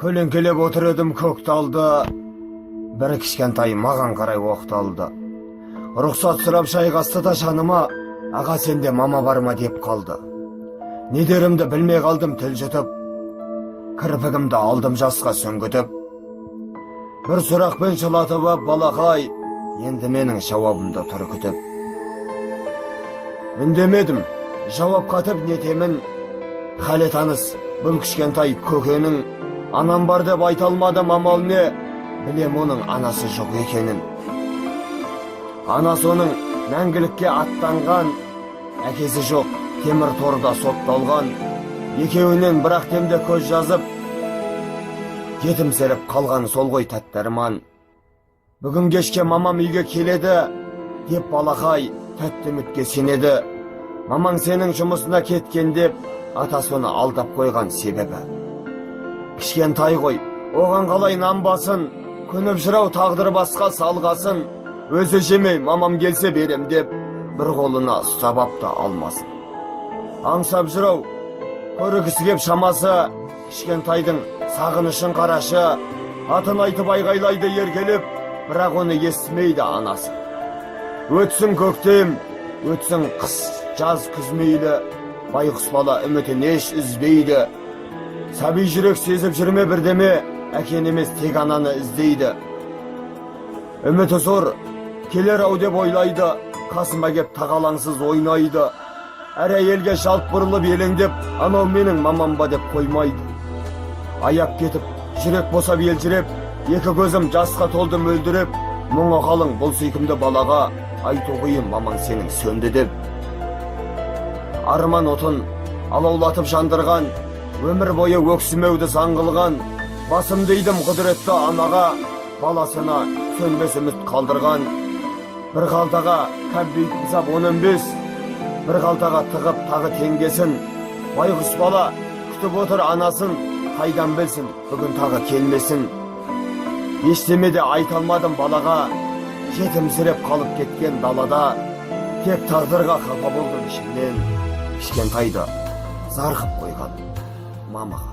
Көлеңкелеп отыр едім көк талда, бір кішкентай маған қарай оқталды. Рұқсат сұрап шайғасты да жаныма, аға сенде мама бар ма деп қалды. Не дерімді білмей қалдым тіл жұтып, кірпігімді алдым жасқа сөңгітіп. Бір сұрақпен жылатып ап балақай, енді менің жауабымды тұр күтіп. Үндемедім, жауап қатып нетемін, халі таныс бұл кішкентай көкенің. Анам бар деп айта алмадым, амал не, білем оның анасы жоқ екенін. Анасы оның мәңгілікке аттанған, әкесі жоқ темір торда сотталған. Екеуінен бірақ темде көз жазып, жетімсіреп қалған сол ғой тәтті арман. Бүгін кешке мамам үйге келеді, деп балақай тәтті үмітке сенеді. Мамаң сенің жұмысына кеткен деп, атасы оны алдап қойған себебі. Кішкентай ғой, оған қалай нанбасын, көніп жырау тағдыр басқа салғасын. Өзі жемей мамам келсе берем деп, бір қолына ұстап ап та алмасын. Аңсап жырау, көрігісі кеп шамасы, кішкентайдың сағынышын қарашы. Атын айтып айғайлайды еркелеп, бірақ оны естімейді анасы. Өтсін көктем, өтсін қыс, жаз, күз мейлі, байғұс бала үмітін еш үзбейді. Сәби жүрек сезіп жүрме бірдеме, әкен емес тек ананы іздейді. Үміті зор, келер ау деп ойлайды, қасыма кеп тағалаңсыз ойнайды. Әр әйелге жалт бұрылып елеңдеп, анау менің мамам ба деп қоймайды. Аяп кетіп, жүрек босап елжіреп, екі көзім жасқа толды мөлдіреп, мұңы қалың бұл сүйкімді балаға, айту қиын мамаң сенің сөнді деп. Арман отын алаулатып жандырған, өмір бойы өксімеуді заң қылған, басым дейдім құдіретті анаға, баласына сөнбес үміт қалдырған. Бір қалтаға кәмпит сап 15, бір қалтаға тығып тағы теңгесін. Байғұс бала күтіп отыр анасын, қайдан білсін бүгін тағы келмесін. Ештеме де айта алмадым балаға, жетімсіреп қалып кеткен далада. Тек тағдырға қапа болдым ішімнен, кішкентайды зар қып қойған мамаға.